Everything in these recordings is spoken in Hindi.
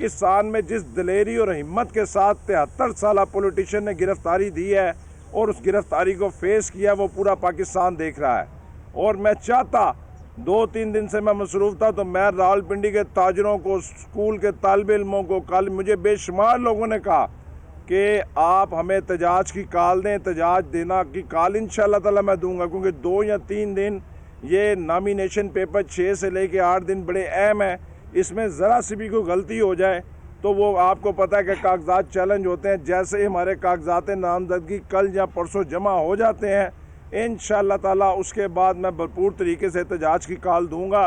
पाकिस्तान में जिस दिलेरी और हिम्मत के साथ 73 साल पॉलिटिशियन ने गिरफ्तारी दी है और उस गिरफ्तारी को फेस किया, वो पूरा पाकिस्तान देख रहा है। और मैं चाहता, 2-3 दिन से मैं मसरूफ़ था, तो मैं रावलपिंडी के ताजरों को, स्कूल के तालिब इल्मों को, कल मुझे बेशुमार लोगों ने कहा कि आप हमें एहतजाज की कॉल दें, एहतजाज देना की कॉल इंशाअल्लाह ताला मैं दूंगा, क्योंकि 2 या 3 दिन ये नॉमिनेशन पेपर 6 से लेके 8 दिन बड़े अहम है। इसमें ज़रा सी भी कोई गलती हो जाए तो वो आपको पता है कि कागजात चैलेंज होते हैं। जैसे ही हमारे कागजात नामजदगी कल या परसों जमा हो जाते हैं इंशाअल्लाह ताला, उसके बाद मैं भरपूर तरीके से एहतजाज की कॉल दूंगा।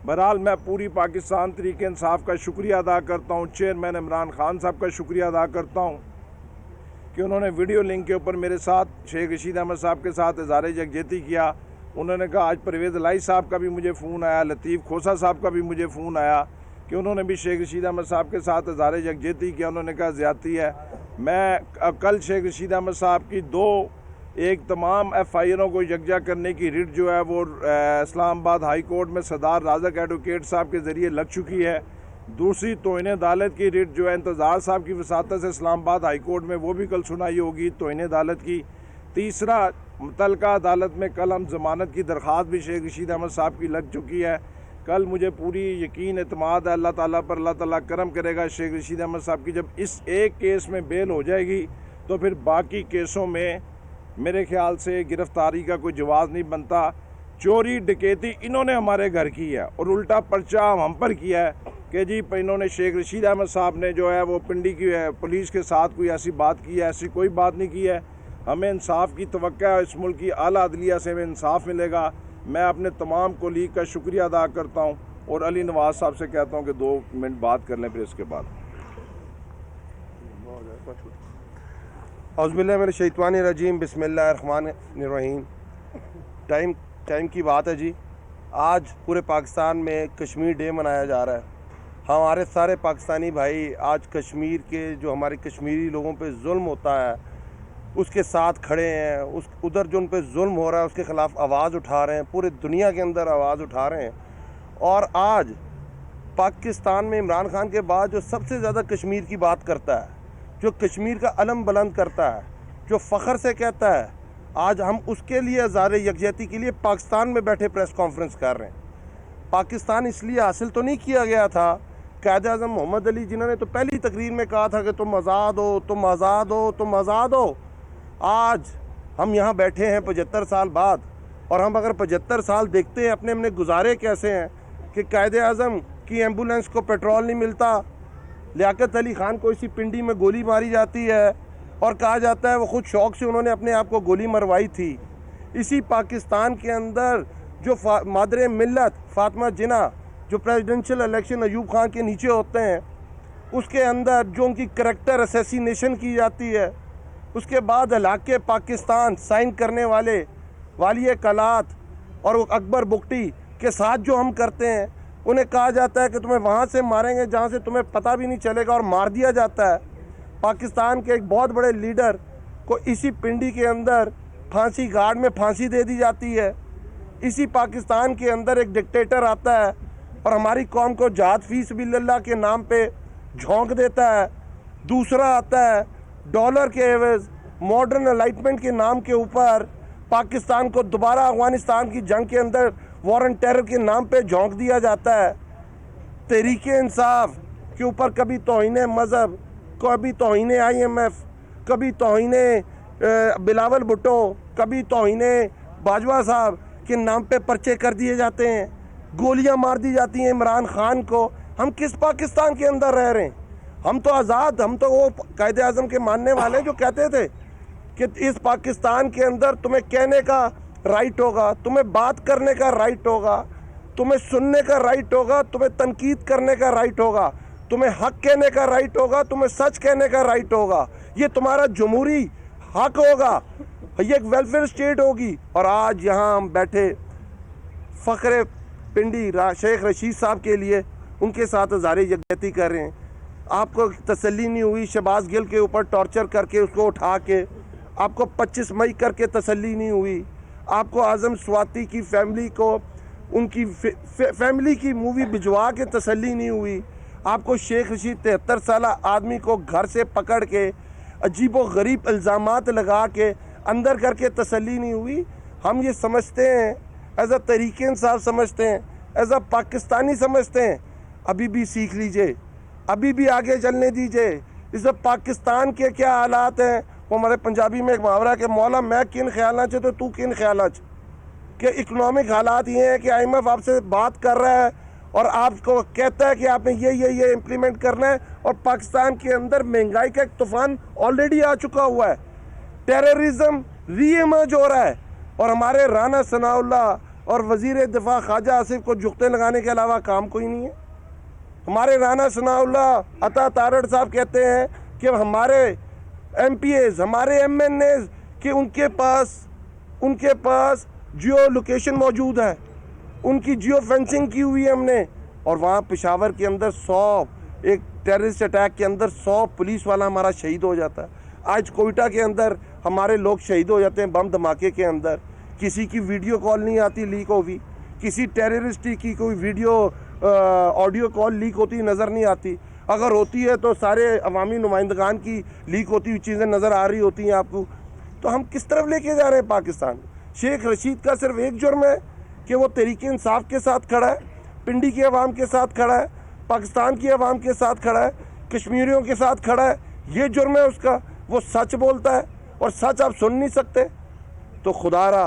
बहरहाल मैं पूरी पाकिस्तान तरीके इंसाफ का शुक्रिया अदा करता हूँ, चेयरमैन इमरान खान साहब का शुक्रिया अदा करता हूँ कि उन्होंने वीडियो लिंक के ऊपर मेरे साथ शेख रशीद अहमद साहब के साथ इज़हार यकजहती किया। उन्होंने कहा, आज परवेज़ लाई साहब का भी मुझे फ़ोन आया, लतीफ़ खोसा साहब का भी मुझे फ़ोन आया कि उन्होंने भी शेख रशीद अहमद साहब के साथ इज़हार यकजहती किया। उन्होंने कहा ज़्यादती है। मैं कल शेख रशीद अहमद साहब की एक तमाम FIRों को यकजा करने की रिट जो है वो इस्लामाबाद हाई कोर्ट में सरदार राज़क एडवोकेट साहब के ज़रिए लग चुकी है। दूसरी तौहीन अदालत की रिट जो है इंतज़ार साहब की वसातत से इस्लामाबाद हाई कोर्ट में, वो भी कल सुनाई होगी तौहीन अदालत की। तीसरा, मुतल्लिका अदालत में कल हम ज़मानत की दरख्वास्त भी शेख रशीद अहमद साहब की लग चुकी है। कल मुझे पूरी यकीन एतमाद है अल्लाह ताला पर, अल्लाह ताला करम करेगा। शेख रशीद अहमद साहब की जब इस एक केस में बेल हो जाएगी तो फिर बाकी केसों में मेरे ख्याल से गिरफ़्तारी का कोई जवाब नहीं बनता। चोरी डकैती इन्होंने हमारे घर की है और उल्टा पर्चा हम पर किया है कि जी इन्होंने, शेख रशीद अहमद साहब ने जो है वो पिंडी की पुलिस के साथ कोई ऐसी बात की है। ऐसी कोई बात नहीं की है। हमें इंसाफ की तवक्को है, इस मुल्क की आला अदलिया से हमें इंसाफ मिलेगा। मैं अपने तमाम कोलीग का शुक्रिया अदा करता हूँ और अली नवाज साहब से कहता हूँ कि 2 मिनट बात कर लें, फिर इसके बाद। औज़ुबिल्लाहि मिनश शैतानिर रजीम, बिस्मिल्लाहिर्रहमानिर्रहीम। टाइम की बात है जी। आज पूरे पाकिस्तान में कश्मीर डे मनाया जा रहा है। हमारे सारे पाकिस्तानी भाई आज कश्मीर के, जो हमारे कश्मीरी लोगों पे जुल्म होता है उसके साथ खड़े हैं। उधर जो उन पे जुल्म हो रहा है उसके ख़िलाफ़ आवाज़ उठा रहे हैं, पूरे दुनिया के अंदर आवाज़ उठा रहे हैं। और आज पाकिस्तान में इमरान खान के बाद जो सबसे ज़्यादा कश्मीर की बात करता है, जो कश्मीर का अलम बुलंद करता है, जो फ़ख्र से कहता है, आज हम उसके लिए इज़हार यकजहती के लिए पाकिस्तान में बैठे प्रेस कॉन्फ्रेंस कर रहे हैं। पाकिस्तान इसलिए हासिल तो नहीं किया गया था। कायद आज़म मोहम्मद अली जिन्होंने तो पहली तकरीर में कहा था कि तुम आज़ाद हो, तुम आज़ाद हो, तुम आज़ाद हो। आज हम यहाँ बैठे हैं 75 साल बाद, और हम अगर 75 साल देखते हैं अपने हमने गुजारे कैसे हैं कि कायद आज़म की एम्बुलेंस को पेट्रोल नहीं मिलता, लियाकत अली ख़ान को इसी पिंडी में गोली मारी जाती है और कहा जाता है वो ख़ुद शौक़ से उन्होंने अपने आप को गोली मरवाई थी। इसी पाकिस्तान के अंदर जो मादरे मिल्लत फ़ातिमा जिन्ना, जो प्रेसिडेंशियल इलेक्शन अयूब खान के नीचे होते हैं, उसके अंदर जो उनकी करैक्टर असैसिनेशन की जाती है, उसके बाद इलाके पाकिस्तान साइन करने वाले वालिय कलात और अकबर बुगटी के साथ जो हम करते हैं, उन्हें कहा जाता है कि तुम्हें वहाँ से मारेंगे जहाँ से तुम्हें पता भी नहीं चलेगा, और मार दिया जाता है। पाकिस्तान के एक बहुत बड़े लीडर को इसी पिंडी के अंदर फांसी घाट में फांसी दे दी जाती है। इसी पाकिस्तान के अंदर एक डिक्टेटर आता है और हमारी कौम को जहाद फी सबिलिल्लाह के नाम पे झोंक देता है। दूसरा आता है डॉलर के एवज मॉडर्न एलाइटमेंट के नाम के ऊपर पाकिस्तान को दोबारा अफगानिस्तान की जंग के अंदर वॉर एंड टेरर के नाम पे झोंक दिया जाता है। तहरीके इंसाफ के ऊपर कभी तौहीन मज़हब, कभी तौहीन IMF, कभी तौहीन बिलावल भुट्टो, कभी तौहीन बाजवा साहब के नाम पे पर्चे कर दिए जाते हैं, गोलियां मार दी जाती हैं इमरान खान को। हम किस पाकिस्तान के अंदर रह रहे हैं? हम तो आज़ाद, हम तो वो कायदे आज़म के मानने वाले जो कहते थे कि इस पाकिस्तान के अंदर तुम्हें कहने का राइट होगा, तुम्हें बात करने का राइट होगा, तुम्हें सुनने का राइट होगा, तुम्हें तनकीद करने का राइट होगा, तुम्हें हक कहने का राइट होगा, तुम्हें सच कहने का राइट होगा। ये तुम्हारा जमहूरी हक होगा, ये एक वेलफेयर स्टेट होगी। और आज यहाँ हम बैठे फ़ख्र पिंडी शेख रशीद साहब के लिए उनके साथ इज़हार यकजहती कर रहे हैं। आपको तसल्ली नहीं हुई शहबाज गिल के ऊपर टॉर्चर करके उसको उठा के, आपको 25 मई करके तसल्ली नहीं हुई, आपको आज़म स्वाति की फैमिली को उनकी फैमिली की मूवी भिजवा के तसल्ली नहीं हुई, आपको शेख रशीद 73 साल आदमी को घर से पकड़ के अजीबो गरीब इल्ज़ामात लगा के अंदर करके तसल्ली नहीं हुई। हम ये समझते हैं, एज अ तरीके इंसाफ समझते हैं, एज अ पाकिस्तानी समझते हैं, अभी भी सीख लीजिए, अभी भी आगे चलने दीजिए। इस पाकिस्तान के क्या हालात हैं, वो हमारे पंजाबी में एक मुहावरा के मौला मैं किन ख्याल च तो तू किन ख्याल च, कि इकनॉमिक हालात ये हैं कि IMF आपसे बात कर रहा है और आपको कहता है कि आपने ये इम्प्लीमेंट करना है, और पाकिस्तान के अंदर महंगाई का एक तूफान ऑलरेडी आ चुका हुआ है, टेररिज्म रीइमर्ज हो रहा है, और हमारे राना सनाउल्लाह और वज़ीर दिफा ख्वाजा आसिफ को जुगते लगाने के अलावा काम कोई नहीं है। हमारे राना सनाउल्लाह अता तारड़ साहब कहते हैं कि हमारे MPAs, हमारे MNAs कि उनके पास जियो लोकेशन मौजूद है, उनकी जियो फेंसिंग की हुई है हमने, और वहाँ पेशावर के अंदर 100 एक टेररिस्ट अटैक के अंदर 100 पुलिस वाला हमारा शहीद हो जाता है। आज कोयटा के अंदर हमारे लोग शहीद हो जाते हैं बम धमाके के अंदर, किसी की वीडियो कॉल नहीं आती लीक होगी, किसी टेररिस्ट की कोई वीडियो ऑडियो कॉल लीक होती नज़र नहीं आती, अगर होती है तो सारे अवामी नुमाइंदगान की लीक होती हुई चीज़ें नज़र आ रही होती हैं आपको। तो हम किस तरफ लेके जा रहे हैं पाकिस्तान? शेख रशीद का सिर्फ एक जुर्म है कि वो तहरीक इंसाफ के साथ खड़ा है, पिंडी की आवाम के साथ खड़ा है, पाकिस्तान की आवाम के साथ खड़ा है, कश्मीरियों के साथ खड़ा है, ये जुर्म है उसका। वो सच बोलता है और सच आप सुन नहीं सकते। तो खुदारा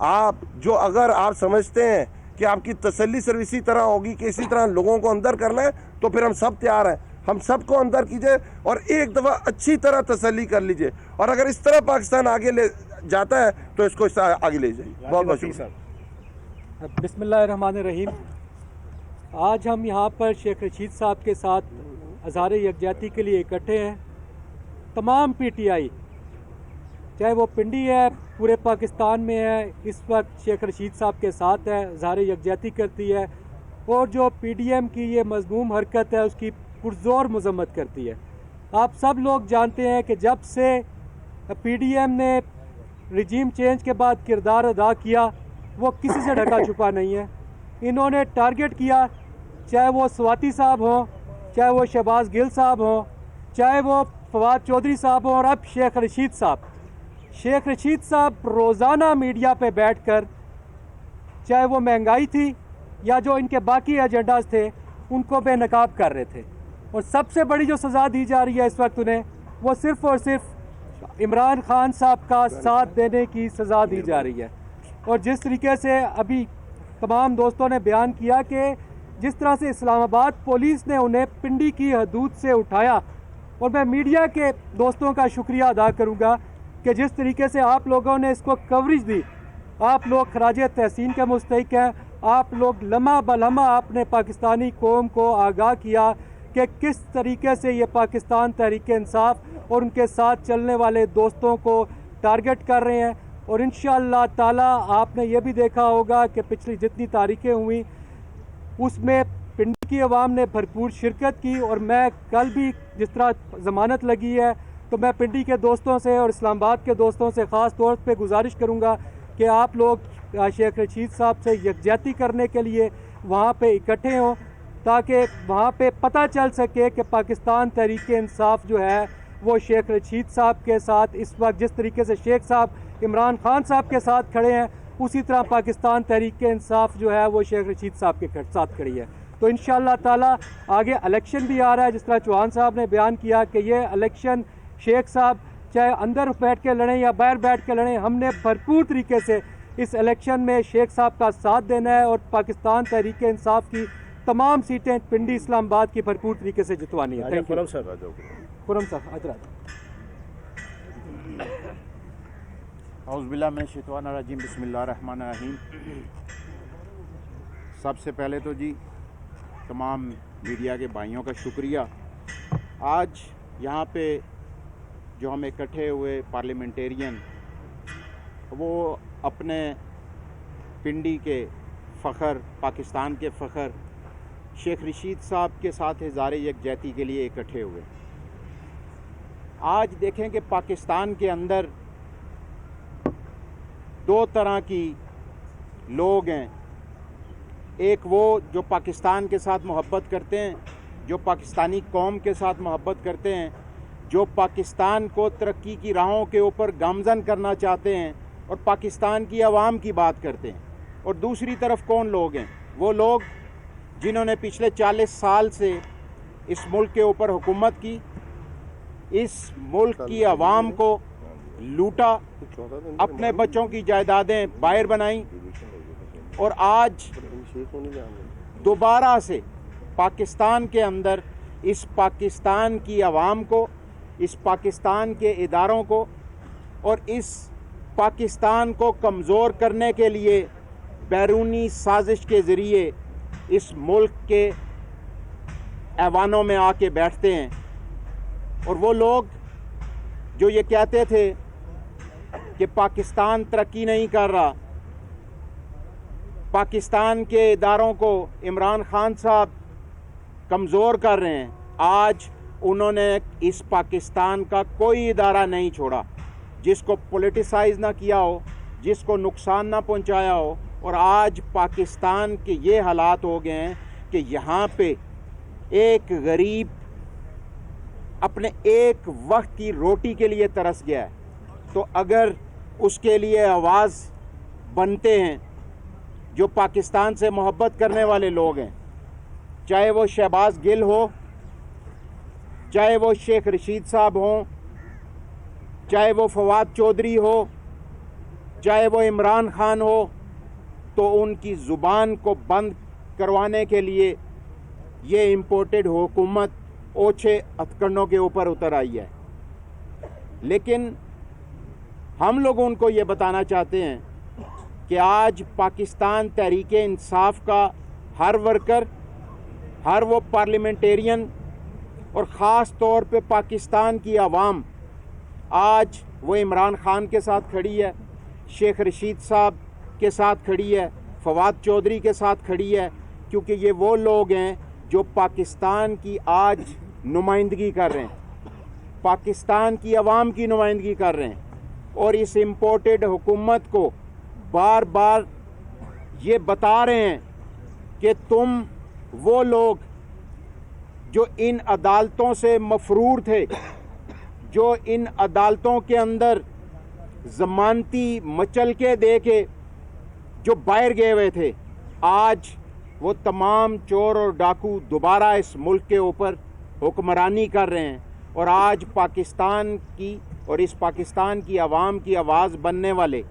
आप जो अगर आप समझते हैं कि आपकी तसल्ली सिर्फ इसी तरह होगी कि इसी तरह लोगों को अंदर करना है, तो फिर हम सब तैयार हैं, हम सबको अंदर कीजिए और एक दफ़ा अच्छी तरह तसल्ली कर लीजिए, और अगर इस तरह पाकिस्तान आगे ले जाता है तो इसको इस आगे ले जाइए। बहुत बहुत शुक्रिया। बिस्मिल्लाहिर्रहमानिर्रहीम। आज हम यहाँ पर शेख रशीद साहब के साथ अज़हार यकजहती के लिए इकट्ठे हैं। तमाम PTI, चाहे वो पिंडी है, पूरे पाकिस्तान में है, इस वक्त शेख रशीद साहब के साथ है, अज़हार यकजहती करती है, और जो PDM की ये मज़मूम हरकत है उसकी पुरज़ोर मज़म्मत करती है। आप सब लोग जानते हैं कि जब से PDM ने रिजीम चेंज के बाद किरदार अदा किया, वो किसी से ढका छुपा नहीं है। इन्होंने टारगेट किया, चाहे वो स्वाति साहब हों, चाहे वो शहबाज गिल साहब हों, चाहे वो फवाद चौधरी साहब हों, और अब शेख रशीद साहब। शेख रशीद साहब रोज़ाना मीडिया पे बैठकर, चाहे वो महंगाई थी या जो इनके बाकी एजेंडाज थे, उनको बेनकाब कर रहे थे। और सबसे बड़ी जो सज़ा दी जा रही है इस वक्त उन्हें, वो सिर्फ़ और सिर्फ इमरान खान साहब का साथ देने की सज़ा दी जा रही है। और जिस तरीके से अभी तमाम दोस्तों ने बयान किया कि जिस तरह से इस्लामाबाद पुलिस ने उन्हें पिंडी की हदूद से उठाया, और मैं मीडिया के दोस्तों का शुक्रिया अदा करूँगा कि जिस तरीके से आप लोगों ने इसको कवरेज दी, आप लोग खराज तहसीन के मुस्तहिक हैं। आप लोग लम्हा बलम्हा आपने पाकिस्तानी कौम को आगाह किया कि किस तरीके से ये पाकिस्तान तहरीक इंसाफ और उनके साथ चलने वाले दोस्तों को टारगेट कर रहे हैं। और इंशाअल्लाह ताला आपने ये भी देखा होगा कि पिछली जितनी तारीखें हुई उसमें पिंडी की आवाम ने भरपूर शिरकत की। और मैं कल भी जिस तरह ज़मानत लगी है, तो मैं पिंडी के दोस्तों से और इस्लामाबाद के दोस्तों से ख़ास तौर पे गुजारिश करूँगा कि आप लोग शेख रशीद साहब से यकजहती करने के लिए वहाँ पे इकट्ठे हों, ताकि वहाँ पे पता चल सके कि पाकिस्तान तहरीक इंसाफ जो है वो शेख रशीद साहब के साथ इस वक्त जिस तरीके से शेख साहब इमरान खान साहब के साथ खड़े हैं, उसी तरह पाकिस्तान तहरीक इंसाफ जो है वो शेख रशीद साहब के साथ खड़ी है। तो इंशाअल्लाह ताला आगे इलेक्शन भी आ रहा है, जिस तरह चौहान साहब ने बयान किया कि ये इलेक्शन शेख साहब चाहे अंदर बैठ के लड़ें या बाहर बैठ के लड़ें, हमने भरपूर तरीके से इस इलेक्शन में शेख साहब का साथ देना है और पाकिस्तान तहरीक इंसाफ की तमाम सीटें पिंडी इस्लामाबाद की भरपूर तरीके से जितवानी है। Thank you. खुरम साहब अदरा औज़ुबिल्लाह मिनश शैतानिर रजीम, बिस्मिल्लाहिर्रहमानिर्रहीम। सबसे पहले तो जी तमाम मीडिया के भाइयों का शुक्रिया। आज यहाँ पे जो हम इकट्ठे हुए पार्लियामेंटेरियन, वो अपने पिंडी के फ़ख्र, पाकिस्तान के फ़ख्र शेख रशीद साहब के साथ इज़हार यकजहती के लिए इकट्ठे हुए। आज देखें कि पाकिस्तान के अंदर दो तरह की लोग हैं। एक वो जो पाकिस्तान के साथ मोहब्बत करते हैं, जो पाकिस्तानी कौम के साथ मोहब्बत करते हैं, जो पाकिस्तान को तरक्की की राहों के ऊपर गामजन करना चाहते हैं और पाकिस्तान की आवाम की बात करते हैं। और दूसरी तरफ कौन लोग हैं? वो लोग जिन्होंने पिछले 40 साल से इस मुल्क के ऊपर हुकूमत की, इस मुल्क की आवाम को लूटा, अपने बच्चों की जायदादें बाहर बनाई और आज दोबारा से पाकिस्तान के अंदर इस पाकिस्तान की आवाम को, इस पाकिस्तान के इदारों को और इस पाकिस्तान को कमज़ोर करने के लिए बैरूनी साजिश के ज़रिए इस मुल्क के ऐवानों में आके बैठते हैं। और वो लोग जो ये कहते थे कि पाकिस्तान तरक्की नहीं कर रहा, पाकिस्तान के इदारों को इमरान खान साहब कमज़ोर कर रहे हैं, आज उन्होंने इस पाकिस्तान का कोई इदारा नहीं छोड़ा जिसको पॉलिटिसाइज ना किया हो, जिसको नुकसान ना पहुंचाया हो। और आज पाकिस्तान के ये हालात हो गए हैं कि यहाँ पे एक गरीब अपने एक वक्त की रोटी के लिए तरस गया है, तो अगर उसके लिए आवाज़ बनते हैं जो पाकिस्तान से मोहब्बत करने वाले लोग हैं, चाहे वो शहबाज गिल हो, चाहे वो शेख रशीद साहब हों, चाहे वो फवाद चौधरी हो, चाहे वो इमरान खान हो, तो उनकी ज़ुबान को बंद करवाने के लिए ये इम्पोर्टेड हुकूमत ओछे हथकंडों के ऊपर उतर आई है। लेकिन हम लोग उनको ये बताना चाहते हैं कि आज पाकिस्तान तहरीके इंसाफ का हर वर्कर, हर वो पार्लियामेंटेरियन और ख़ास तौर पे पाकिस्तान की आवाम आज वो इमरान खान के साथ खड़ी है, शेख रशीद साहब के साथ खड़ी है, फवाद चौधरी के साथ खड़ी है, क्योंकि ये वो लोग हैं जो पाकिस्तान की आज नुमाइंदगी कर रहे हैं, पाकिस्तान की आवाम की नुमाइंदगी कर रहे हैं और इस इम्पोर्टेड हुकूमत को बार बार ये बता रहे हैं कि तुम वो लोग जो इन अदालतों से मफरूर थे, जो इन अदालतों के अंदर ज़मानती मचल के दे के जो बाहर गए हुए थे, आज वो तमाम चोर और डाकू दोबारा इस मुल्क के ऊपर हुक्मरानी कर रहे हैं। और आज पाकिस्तान की और इस पाकिस्तान की आवाम की आवाज़ बनने वाले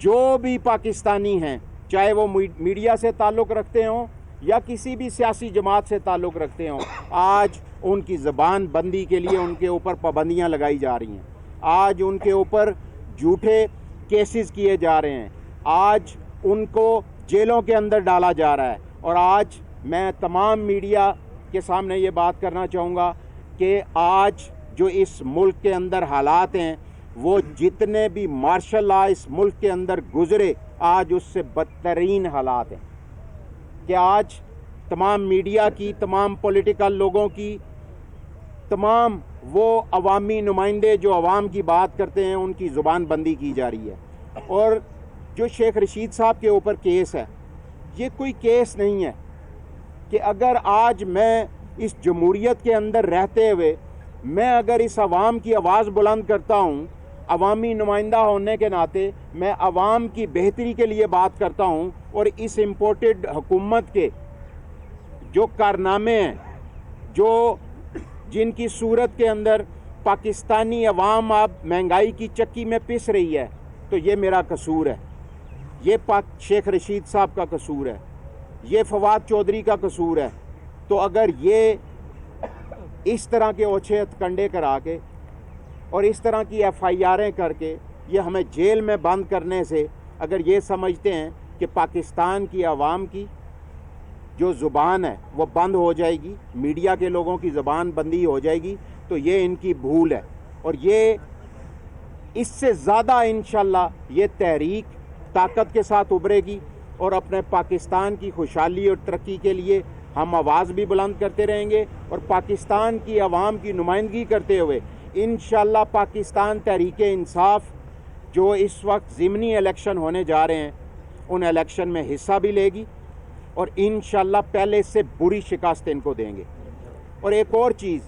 जो भी पाकिस्तानी हैं, चाहे वो मीडिया से ताल्लुक़ रखते हों या किसी भी सियासी जमात से ताल्लुक़ रखते हों, आज उनकी ज़बान बंदी के लिए उनके ऊपर पाबंदियां लगाई जा रही हैं, आज उनके ऊपर झूठे केसेस किए जा रहे हैं, आज उनको जेलों के अंदर डाला जा रहा है। और आज मैं तमाम मीडिया के सामने ये बात करना चाहूँगा कि आज जो इस मुल्क के अंदर हालात हैं, वो जितने भी मार्शल लॉ इस मुल्क के अंदर गुज़रे, आज उससे बदतरीन हालात हैं कि आज तमाम मीडिया की, तमाम पॉलिटिकल लोगों की, तमाम वो अवामी नुमाइंदे जो अवाम की बात करते हैं, उनकी ज़ुबान बंदी की जा रही है। और जो शेख रशीद साहब के ऊपर केस है, ये कोई केस नहीं है कि अगर आज मैं इस जमहूरियत के अंदर रहते हुए मैं अगर इस अवाम की आवाज़ बुलंद करता हूँ, अवामी नुमाइंदा होने के नाते मैं अवाम की बेहतरी के लिए बात करता हूँ और इस इम्पोर्टेड हुकूमत के जो कारनामे हैं, जो जिनकी सूरत के अंदर पाकिस्तानी अवाम अब महंगाई की चक्की में पिस रही है, तो ये मेरा कसूर है, ये शेख रशीद साहब का कसूर है, ये फवाद चौधरी का कसूर है। तो अगर ये इस तरह के ओछे हथकंडे करा के और इस तरह की FIR'ें करके ये हमें जेल में बंद करने से अगर ये समझते हैं कि पाकिस्तान की आवाम की जो ज़ुबान है वो बंद हो जाएगी, मीडिया के लोगों की ज़ुबान बंदी हो जाएगी, तो ये इनकी भूल है। और ये इससे ज़्यादा इंशाल्लाह ये तहरीक ताकत के साथ उभरेगी और अपने पाकिस्तान की खुशहाली और तरक्की के लिए हम आवाज़ भी बुलंद करते रहेंगे और पाकिस्तान की आवाम की नुमाइंदगी करते हुए इंशाल्लाह पाकिस्तान तहरीके इंसाफ जो इस वक्त ज़िमनी इलेक्शन होने जा रहे हैं, उन इलेक्शन में हिस्सा भी लेगी और इंशाल्लाह पहले से बुरी शिकस्त इनको देंगे। और एक और चीज़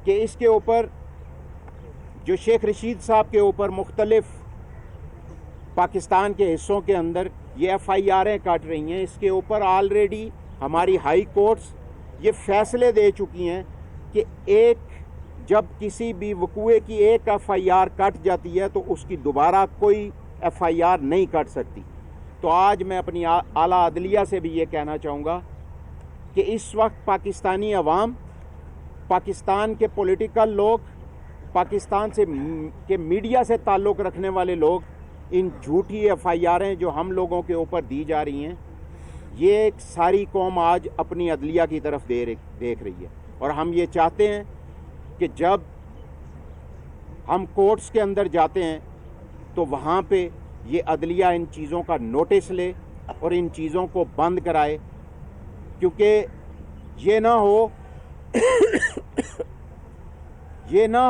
कि इसके ऊपर जो शेख रशीद साहब के ऊपर मुख्तलिफ पाकिस्तान के हिस्सों के अंदर ये FIR'ें काट रही हैं, इसके ऊपर ऑलरेडी हमारी हाई कोर्ट्स ये फैसले दे चुकी हैं कि जब किसी भी वकूए की एक FIR कट जाती है तो उसकी दोबारा कोई FIR नहीं कट सकती। तो आज मैं अपनी आला अदलिया से भी ये कहना चाहूँगा कि इस वक्त पाकिस्तानी अवाम, पाकिस्तान के पॉलिटिकल लोग, पाकिस्तान से के मीडिया से ताल्लुक़ रखने वाले लोग इन झूठी FIR'ें जो हम लोगों के ऊपर दी जा रही हैं, ये सारी कौम आज अपनी अदलिया की तरफ देख रही है। और हम ये चाहते हैं कि जब हम कोर्ट्स के अंदर जाते हैं तो वहाँ पे ये अदलिया इन चीज़ों का नोटिस ले और इन चीज़ों को बंद कराए, क्योंकि ये ना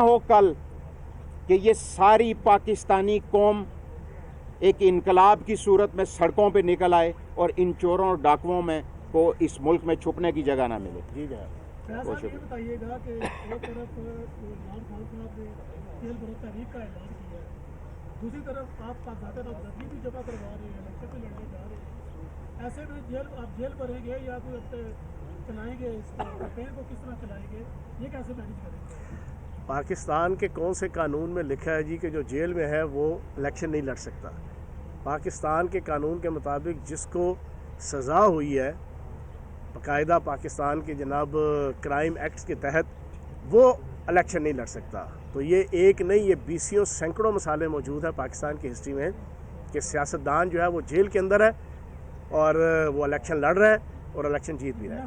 हो कल कि ये सारी पाकिस्तानी कौम एक इनकलाब की सूरत में सड़कों पे निकल आए और इन चोरों और डाकुओं में को इस मुल्क में छुपने की जगह ना मिले। जी जनाब, ये बताइएगा कि एक तरफ इमरान खान साहब ने जेल बरोज़ तहरीक का ऐलान किया है, दूसरी तरफ आप ज़्यादा नामजदगी भी जमा करवा रहे हैं, इलेक्शन भी लड़ने जा रहे हैं। ऐसे में आप जेल भरेंगे या कोई चलाएंगे, इस कैंपेन को किस तरह चलाएंगे, ये कैसे मैनेज करेंगे? पाकिस्तान के कौन से कानून में लिखा है जी कि जो जेल में है वो इलेक्शन नहीं लड़ सकता? पाकिस्तान के कानून के मुताबिक जिसको सज़ा हुई है बाकायदा पाकिस्तान के जनाब क्राइम एक्ट्स के तहत, वो इलेक्शन नहीं लड़ सकता। तो ये एक नहीं, ये बीसियों सैकड़ों मिसालें मौजूद हैं पाकिस्तान की हिस्ट्री में कि सियासतदान जो है वो जेल के अंदर है और वो इलेक्शन लड़ रहे हैं और इलेक्शन जीत भी रहे हैं।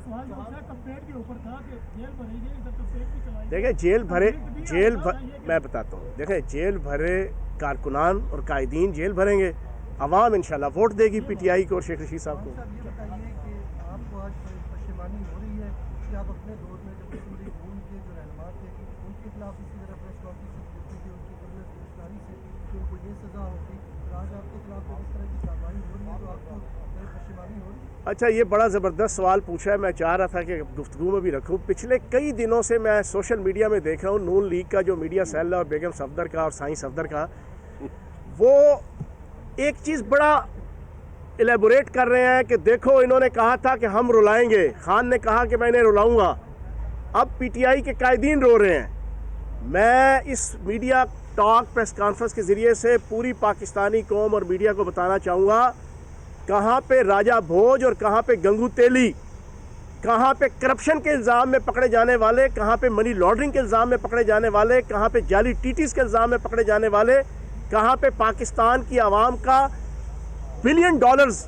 देखें मैं बताता हूँ, देखें जेल भरे कारकुनान और कायदीन जेल भरेंगे, अवाम इंशाल्लाह वोट देगी PTI को और शेख रशीद साहब को। बताइए कि आपको आज परेशानी हो रही है कि आप अपने दौर में जब सूरी खून के जो रहनुमा थे उनके खिलाफ इसी तरह प्रेस कॉन्फ्रेंस होती थी, उनकी गिरफ्तारी से कि उनको ये सज़ा होती, और आज आपके खिलाफ इस तरह की कार्रवाई हो रही है तो आपको परेशानी हो रही है? अच्छा, ये बड़ा ज़बरदस्त सवाल पूछा है। मैं चाह रहा था कि गुफ्तगू में भी रखूँ। पिछले कई दिनों से मैं सोशल मीडिया में देख रहा हूँ नून लीग का जो मीडिया सेल है और बेगम सफदर का और साईं सफदर का, वो एक चीज़ बड़ा एलेबोरेट कर रहे हैं कि देखो इन्होंने कहा था कि हम रुलाएंगे, खान ने कहा कि मैं इन्हें रुलाऊंगा, अब PTI के कायदीन रो रहे हैं। मैं इस मीडिया टॉक प्रेस कॉन्फ्रेंस के ज़रिए से पूरी पाकिस्तानी कौम और मीडिया को बताना चाहूँगा, कहाँ पे राजा भोज और कहाँ पे गंगू तेली, कहाँ पे करप्शन के इल्ज़ाम में पकड़े जाने वाले, कहाँ पे मनी लॉन्ड्रिंग के इल्ज़ाम में पकड़े जाने वाले, कहाँ पे जाली TTs के इल्ज़ाम में पकड़े जाने वाले, कहाँ पे पाकिस्तान की आवाम का बिलियन डॉलर्स,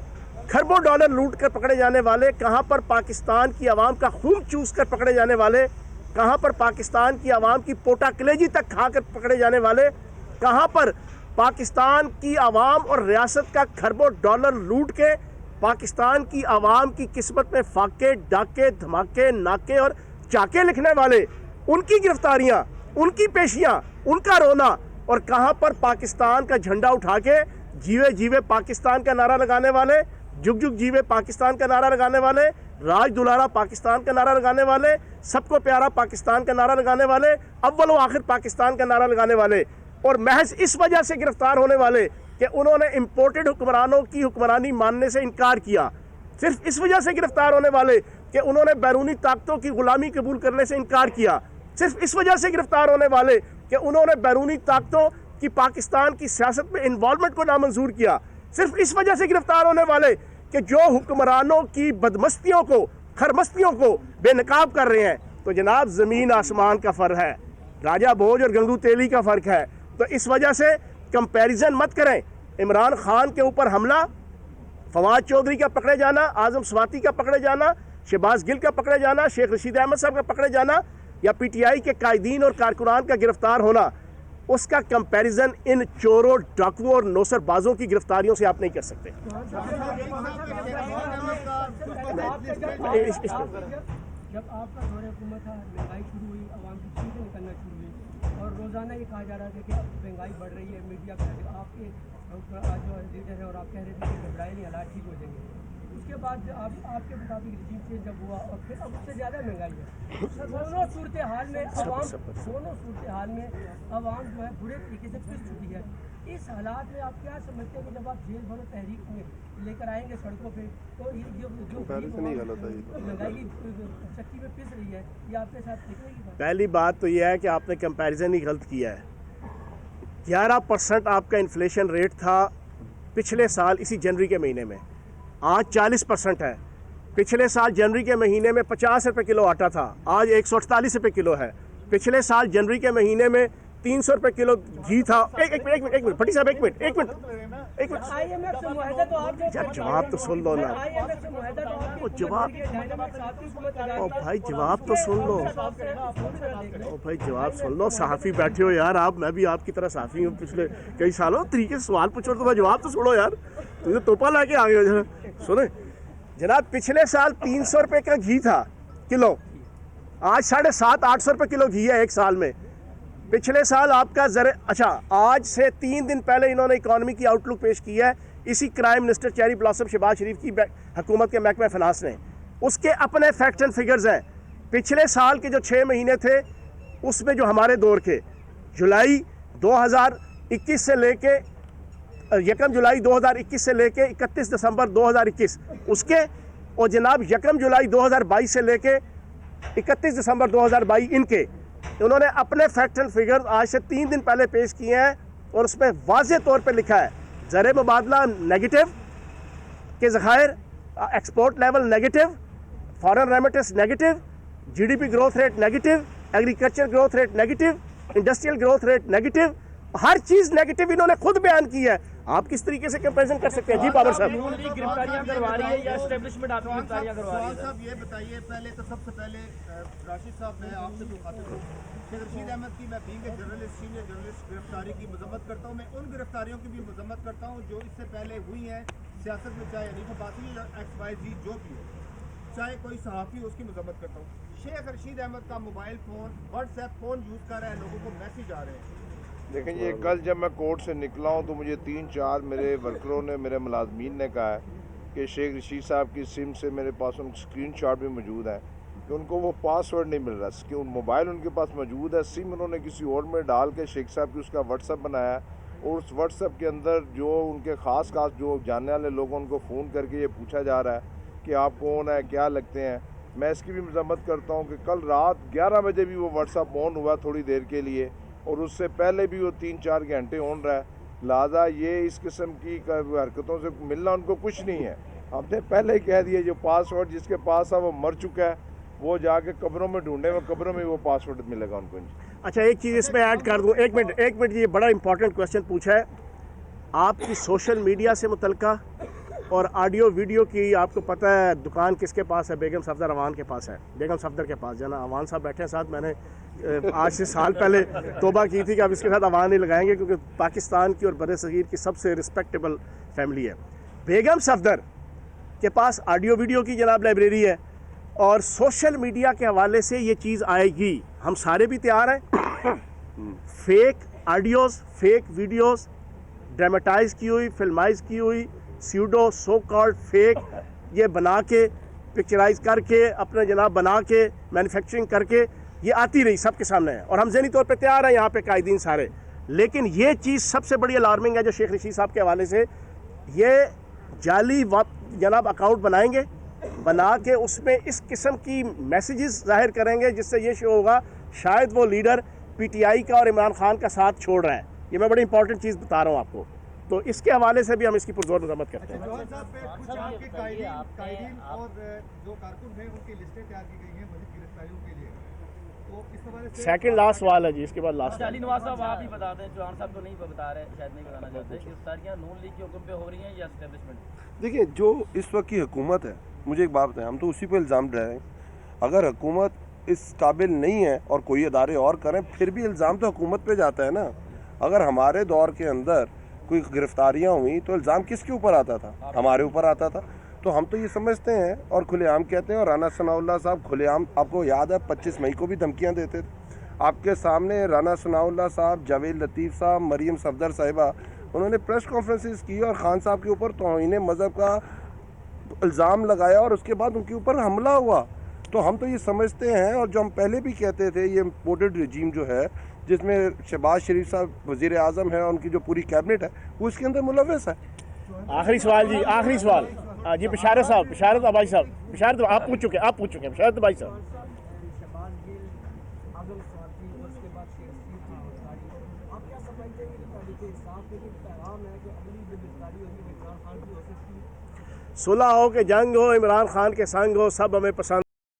खरबों डॉलर लूट कर पकड़े जाने वाले, कहाँ पर पाकिस्तान की आवाम का खून चूस कर पकड़े जाने वाले, कहाँ पर पाकिस्तान की आवाम की पोटा कलेजी तक खाकर पकड़े जाने वाले, कहाँ पर पाकिस्तान की आवाम और रियासत का खरबों डॉलर लूट के पाकिस्तान की आवाम की किस्मत में फाके, डाके, धमाके, नाके और चाके लिखने वाले, उनकी गिरफ्तारियाँ, उनकी पेशियाँ, उनका रोना, और कहाँ पर पाकिस्तान का झंडा उठा के जीवे जीवे पाकिस्तान का नारा लगाने वाले, जुग जुग जीवे पाकिस्तान का नारा लगाने वाले, राज दुलारा पाकिस्तान का नारा लगाने वाले, सबको प्यारा पाकिस्तान का नारा लगाने वाले, अव्वल व आखिर पाकिस्तान का नारा लगाने वाले, और महज इस वजह से गिरफ्तार होने वाले कि उन्होंने इम्पोर्टेड हुक्मरानों की हुक्मरानी मानने से इनकार किया। सिर्फ इस वजह से गिरफ्तार होने वाले कि उन्होंने बैरूनी ताकतों की गुलामी कबूल करने से इनकार किया। सिर्फ इस वजह से गिरफ्तार होने वाले कि उन्होंने बैरूनी ताकतों की पाकिस्तान की सियासत में इन्वॉल्वमेंट को नामंजूर किया। सिर्फ इस वजह से गिरफ्तार होने वाले कि जो हुक्मरानों की बदमस्तियों को, खरमस्तियों को बेनकाब कर रहे हैं। तो जनाब ज़मीन आसमान का फ़र्क है, राजा भोज और गंगू तेली का फ़र्क है। तो इस वजह से कंपैरिजन मत करें। इमरान खान के ऊपर हमला, फवाद चौधरी का पकड़े जाना, आज़म स्वाति का पकड़े जाना, शहबाज गिल का पकड़े जाना, शेख रशीद अहमद साहब का पकड़े जाना, या PTI के कायदीन और कारकुनान का गिरफ्तार होना, उसका कंपैरिजन इन चोरों, डाकुओं और नौसरबाजों की गिरफ्तारियों से आप नहीं कर सकते। जब आपका दौरे हुकूमत था, महंगाई शुरू हुई, आवाम की चीज़ें निकलना शुरू हुई और रोज़ाना ये कहा जा रहा था कि अब महंगाई बढ़ रही है, मीडिया का आपके जो लीडर है और आप कह रहे थे कि घबराए नहीं, हालात ठीक हो जाएंगे। उसके बाद आपके मुताबिक रजीम चेंज जब हुआ और फिर अब उससे ज़्यादा महंगाई है। दोनों सूरत हाल में अवाम जो है बुरे तरीके से पिस चुकी है। इस हालात में आप क्या समझते हैं कि जब आप जेल भरो तहरीक में लेकर आएंगे सड़कों पे, तो ये जो महंगाई की चक्की में पिस रही है, ये आपके साथ निकलेगी? पहली बात तो यह है कि आपने कंपैरिजन ही गलत किया है। 11% आपका इन्फ्लेशन रेट था पिछले साल इसी जनवरी के महीने में, आज 40% है। पिछले साल जनवरी के महीने में 50 रुपये किलो आटा था, आज 148 रुपये किलो है। पिछले साल जनवरी के महीने में 300 रुपये किलो घी था। एक मिनट भट्टी साहब, एक मिनट यार, जवाब तो सुन लो ना। ओ जवाब, ओ भाई जवाब तो सुन लो। ओ भाई जवाब सुन लो, सहाफ़ी बैठे हो यार आप, मैं भी आपकी तरह सहाफ़ी हूँ। पिछले कई सालों तरीके से सवाल पूछो तो मैं जवाब तो सुनो यार, तुझे तोपा ला के आ गए हो। सुने जनाब, पिछले साल 300 रुपये का घी था किलो, आज 750-800 रुपये किलो घी है एक साल में। पिछले साल आपका अच्छा, आज से 3 दिन पहले इन्होंने इकॉनमी की आउटलुक पेश की है इसी crime minister cherry blossom Shahbaz Sharif की हुकूमत के महकमा फिनांस ने। उसके अपने फैक्ट एंड फिगर्स हैं। पिछले साल के जो 6 महीने थे उसमें जो हमारे दौर के जुलाई 2021 से लेके 1 जुलाई 2021 से लेके 31 दिसंबर 2021 उसके, और जनाब 1 जुलाई 2022 से लेके 31 दिसंबर 2022 इनके, उन्होंने अपने फैक्ट एंड फिगर आज से 3 दिन पहले पेश किए हैं और उसमें वाज़े तौर पे लिखा है ज़र मुबादला नेगेटिव के ज़खायर, export level negative, foreign remittance negative, GDP growth rate negative, agriculture growth rate negative, industrial growth rate negative, हर चीज़ नेगेटिव इन्होंने खुद बयान की है। आप किस तरीके से कंपैरिजन कर सकते हैं? जी बाबर साहब, गिरफ्तारियां करवा रही है या एस्टेब्लिशमेंट आपकी गिरफ्तारियां करवा रही है? साहब ये बताइए, पहले तो सबसे पहले राशिद साहब, मैं आपसे मुखातिब हूँ। शेख रशीद अहमद की मैं being a journalist, senior journalist, गिरफ्तारी की मजम्मत करता हूँ। मैं उन गिरफ्तारियों की भी मजम्मत करता हूँ जो इससे पहले हुई हैं सियासत में, चाहे हनीफ अब्बासी या XYZ जो भी हो, चाहे कोई सहाफ़ी, उसकी मजम्मत करता हूँ। शेख रशीद अहमद का mobile phone, WhatsApp phone use कर रहे हैं, लोगों को मैसेज आ रहे हैं। लेकिन ये कल जब मैं कोर्ट से निकला हूँ तो मुझे 3-4 मेरे वर्करों ने, मेरे मुलाजमीन ने कहा है कि शेख रशीद साहब की सिम से मेरे पास उन स्क्रीनशॉट भी मौजूद है कि उनको वो पासवर्ड नहीं मिल रहा, कि उन मोबाइल उनके पास मौजूद है, सिम उन्होंने किसी और में डाल के शेख साहब की उसका व्हाट्सअप बनाया और उस व्हाट्सअप के अंदर जो उनके ख़ास जो जानने वाले लोग उनको फ़ोन करके ये पूछा जा रहा है कि आप कौन है, क्या लगते हैं। मैं इसकी भी मजम्मत करता हूँ कि कल रात 11 बजे भी वो व्हाट्सअप ऑन हुआ थोड़ी देर के लिए, और उससे पहले भी वो 3-4 घंटे ऑन रहा है। लिहाजा ये इस किस्म की हरकतों से मिलना उनको कुछ नहीं है। हमने पहले ही कह दिया जो पासवर्ड जिसके पास है वो मर चुका है, वो जाके कब्रों में ढूंढे, वो कब्रों में वो पासवर्ड मिलेगा उनको। अच्छा एक चीज़ इसमें ऐड कर दूँ, एक मिनट, ये बड़ा इंपॉर्टेंट क्वेश्चन पूछा है आपकी सोशल मीडिया से मुतल्लिका और ऑडियो वीडियो की। आपको पता है दुकान किसके पास है? बेगम सफदर अवान के पास है, बेगम सफदर के पास। जना अवान साहब बैठे हैं साथ, मैंने आज से साल पहले तोबा की थी कि अब इसके साथ अवान नहीं लगाएंगे क्योंकि पाकिस्तान की और बड़े सगीर की सबसे रिस्पेक्टेबल फैमिली है। बेगम सफदर के पास ऑडियो वीडियो की जनाब लाइब्रेरी है और सोशल मीडिया के हवाले से ये चीज़ आएगी। हम सारे भी तैयार हैं। Fake audios, fake videos, dramatise की हुई, फिल्माइज की हुई, स्यूडो सो कॉल्ड फेक, ये बना के पिक्चराइज करके अपने जनाब बना के मैन्युफैक्चरिंग करके ये आती रही सबके सामने है और हम ज़हनी तौर पे तैयार हैं यहाँ पे कायदीन सारे। लेकिन ये चीज़ सबसे बड़ी अलार्मिंग है जो शेख रशीद साहब के हवाले से, ये जाली जनाब अकाउंट बनाएंगे, बना के उसमें इस किस्म की मैसेजेस जाहिर करेंगे जिससे ये शो होगा शायद वो लीडर PTI का और इमरान खान का साथ छोड़ रहा है। ये मैं बड़ी इंपॉर्टेंट चीज़ बता रहा हूँ आपको, तो इसके हवाले से भी हम इसकी पुरजोर मजम्मत करते हैं। जवान साहब पे कुछ आपके कायदीन और जो कारकुन हैं उनकी लिस्टें तैयार की गई हैं मज़ीद गिरफ्तारियों के लिए, तो इस हवाले से सेकंड लास्ट सवाल है जी, इसके बाद लास्ट। अली नवाज साहब आप ही बता दें, चौहान साहब तो नहीं बता रहे, शायद नहीं बताना चाहते, गिरफ्तारियां नून लीग के हुक्म पे हो रही हैं या एस्टेब्लिशमेंट? देखिए जो इस वक्त की हुकूमत है, मुझे एक बात बताएं, हम तो उसी पर इल्ज़ाम दे रहे हैं। अगर हुकूमत इस काबिल नहीं है और कोई अदारे और करें फिर भी इल्ज़ाम तो हुकूमत पे जाता है ना। अगर हमारे दौर के अंदर कोई गिरफ्तारियां हुई तो इल्ज़ाम किसके ऊपर आता था? हमारे ऊपर आता था। तो हम तो ये समझते हैं और खुलेआम कहते हैं, और राना सनाउल्लाह साहब खुलेआम, आपको याद है 25 मई को भी धमकियां देते थे आपके सामने। राना सनाउल्लाह साहब, जावेद लतीफ़ साहब, मरीम सफदर साहिबा, उन्होंने प्रेस कॉन्फ्रेंसेस की और खान साहब के ऊपर तौहीन मज़हब का इल्ज़ाम लगाया और उसके बाद उनके ऊपर हमला हुआ। तो हम तो ये समझते हैं, और जो हम पहले भी कहते थे, ये इम्पोर्टेड रजीम जो है जिसमें शहबाज शरीफ साहब वज़ीर आज़म है और उनकी जो पूरी कैबिनेट है वो इसके अंदर मुलव्वस है। आखिरी सवाल जी, आखिरी सवाल जी, बिशारत साहब, बिशारत अबाई साहब, बिशारत आप पूछ चुके हैं, बिशारत अबाई साहब। सुलह हो के जंग हो, इमरान खान के संग हो, सब हमें पसंद।